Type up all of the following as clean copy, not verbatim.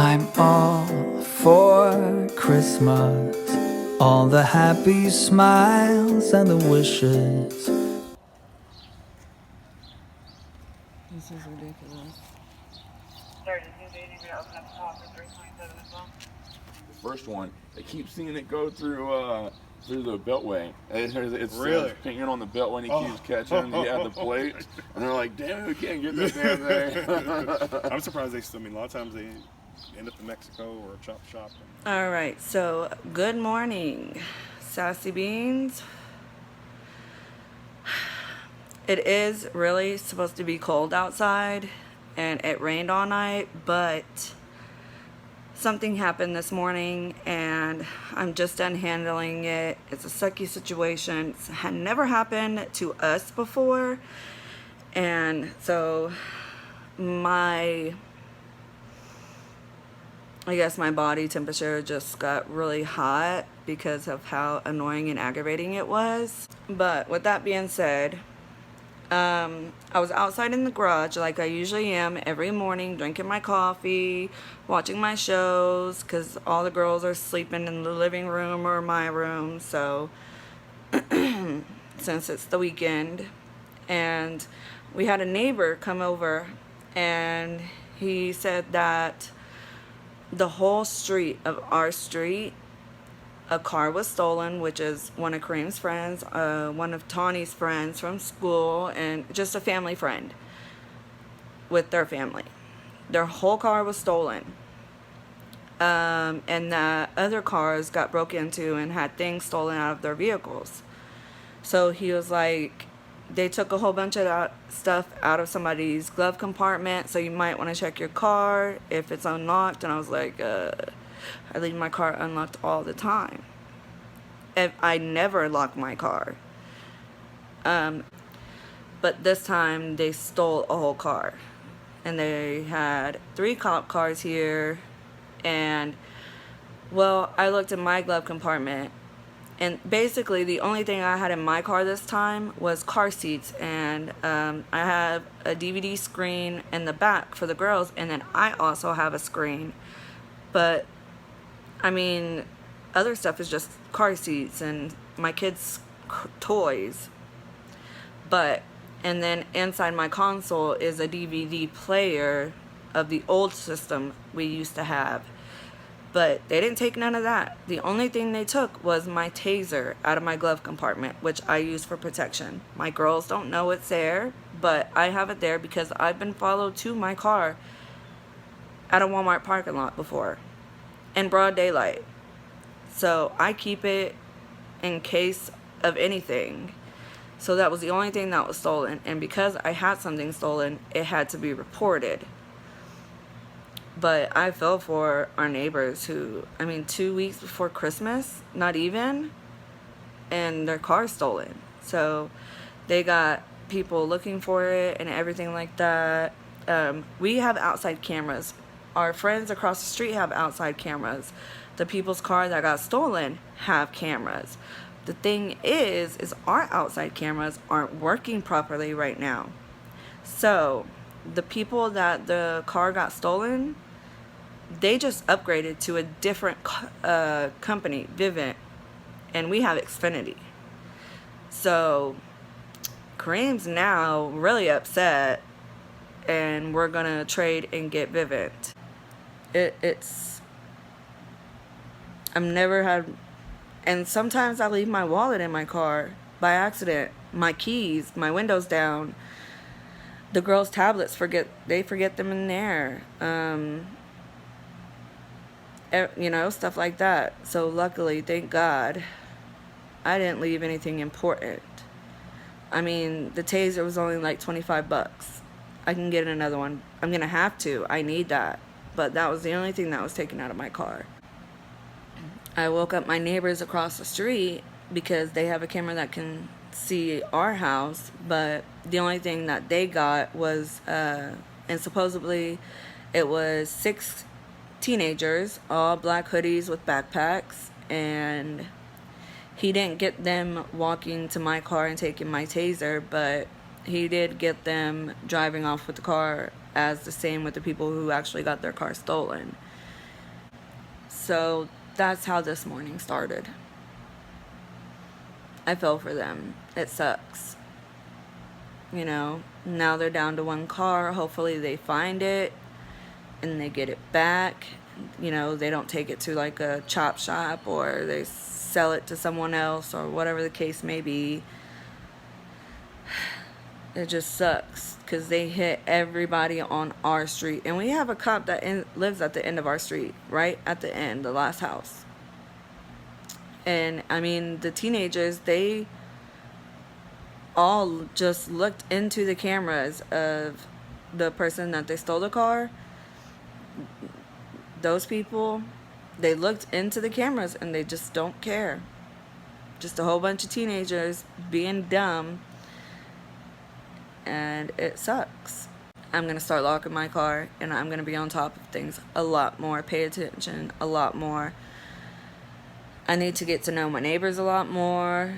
I'm all for Christmas, all the happy smiles and the wishes. This is ridiculous. The first one, they keep seeing it go through the beltway. It's Really? pinging on the beltway, and he keeps catching the plates, and they're like, "Damn, we can't get that damn thing." I'm surprised they still. I mean, a lot of times they end up in Mexico or chop shop. All right, so good morning, Sassy Beans. It is really supposed to be cold outside, and it rained all night, but something happened this morning, and I'm just done handling it. It's a sucky situation. It had never happened to us before, and so I guess my body temperature just got really hot because of how annoying and aggravating it was. But with that being said, I was outside in the garage like I usually am every morning, drinking my coffee, watching my shows, because all the girls are sleeping in the living room or my room, so since it's the weekend. And we had a neighbor come over, and he said that the whole street of our street, a car was stolen, which is one of Kareem's friends, one of Tawny's friends from school, and just a family friend with their family. Their whole car was stolen. And the other cars got broke into and had things stolen out of their vehicles. So he was like, they took a whole bunch of stuff out of somebody's glove compartment, so you might want to check your car if it's unlocked. And I was like, I leave my car unlocked all the time. I never lock my car. But this time they stole a whole car. And they had 3 cop cars here. And, well, I looked in my glove compartment, and basically the only thing I had in my car this time was car seats, and I have a DVD screen in the back for the girls, and then I also have a screen. But I mean, other stuff is just car seats and my kids' toys. And then inside my console is a DVD player of the old system we used to have. But they didn't take none of that. The only thing they took was my taser out of my glove compartment, which I use for protection. My girls don't know it's there, but I have it there because I've been followed to my car at a Walmart parking lot before in broad daylight. So I keep it in case of anything. So that was the only thing that was stolen. And because I had something stolen, it had to be reported. But I fell for our neighbors who, 2 weeks before Christmas, not even, and their car stolen. So they got people looking for it and everything like that. We have outside cameras. Our friends across the street have outside cameras. The people's car that got stolen have cameras. The thing is our outside cameras aren't working properly right now. So the people that the car got stolen, they just upgraded to a different company, Vivint, and we have Xfinity. So Kareem's now really upset, and we're gonna trade and get Vivint. I've never had, and sometimes I leave my wallet in my car by accident, my keys, my windows down. The girls' tablets forget them in there. Stuff like that. So luckily, thank God, I didn't leave anything important. The taser was only like $25. I can get another one. I'm gonna have to. I need that. But that was the only thing that was taken out of my car. I woke up my neighbors across the street because they have a camera that can see our house, but the only thing that they got was, and supposedly it was 6 teenagers, all black hoodies with backpacks, and he didn't get them walking to my car and taking my taser, but he did get them driving off with the car, as the same with the people who actually got their car stolen. So that's how this morning started. I feel for them. It sucks. You know, now they're down to one car. Hopefully they find it and they get it back. You know, they don't take it to like a chop shop or they sell it to someone else or whatever the case may be. It just sucks because they hit everybody on our street. And we have a cop that lives at the end of our street, right at the end, the last house. And I mean, the teenagers, they all just looked into the cameras of the person that they stole the car. Those people, they looked into the cameras and they just don't care. Just a whole bunch of teenagers being dumb. And it sucks. I'm going to start locking my car and I'm going to be on top of things a lot more. Pay attention a lot more. I need to get to know my neighbors a lot more.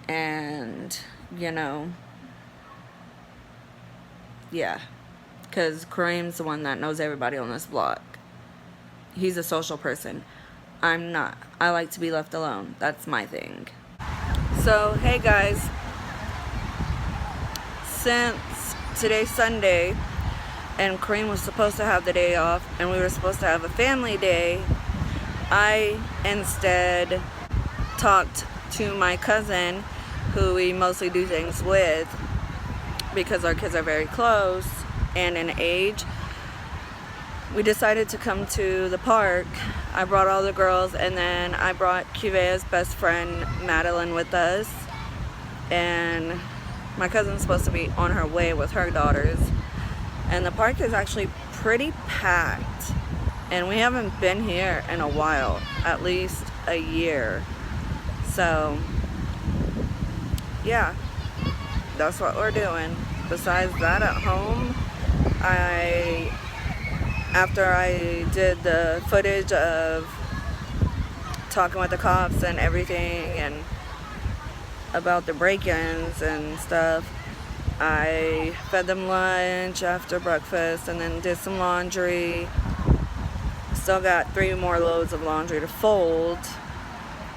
And, you know, yeah. Because Kareem's the one that knows everybody on this block. He's a social person. I'm not. I like to be left alone. That's my thing. So, hey guys. Since today's Sunday and Kareem was supposed to have the day off and we were supposed to have a family day, I instead talked to my cousin, who we mostly do things with because our kids are very close and in age. We decided to come to the park. I brought all the girls and then I brought Qveyah's best friend Madeline with us, and my cousin's supposed to be on her way with her daughters. And the park is actually pretty packed. And we haven't been here in a while, at least a year. So, yeah, that's what we're doing. Besides that, at home, after I did the footage of talking with the cops and everything and about the break-ins and stuff, I fed them lunch after breakfast and then did some laundry. Still got 3 more loads of laundry to fold,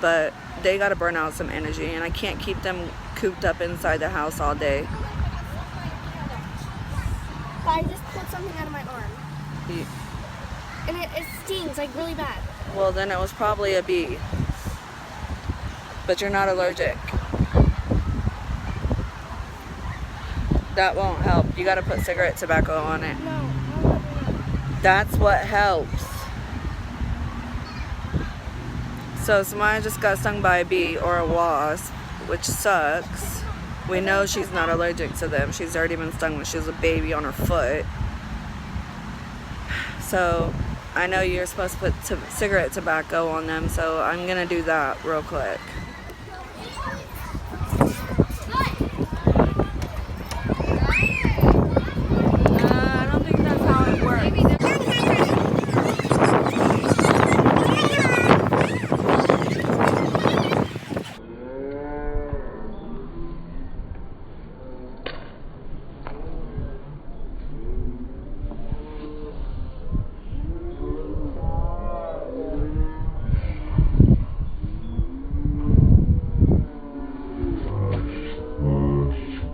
but they gotta burn out some energy and I can't keep them cooped up inside the house all day. I just pulled something out of my arm. And it stings like really bad. Well, then it was probably a bee. But you're not allergic. That won't help. You gotta put cigarette tobacco on it. No. That's what helps. So Samaya just got stung by a bee or a wasp, which sucks. We know she's not allergic to them. She's already been stung when she was a baby on her foot. So I know you're supposed to put cigarette tobacco on them, so I'm gonna do that real quick. I don't think that's how it works.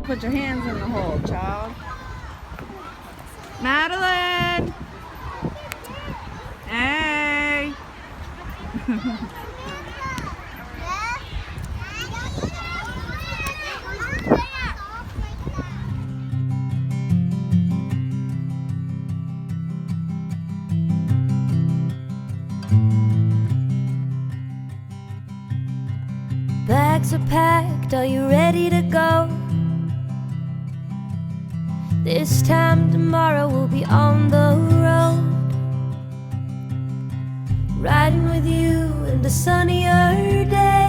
Put your hands in the hole, child. Madeline! Hey! Bags are packed, are you ready to go? This time tomorrow we'll be on the road, riding with you in the sunnier day.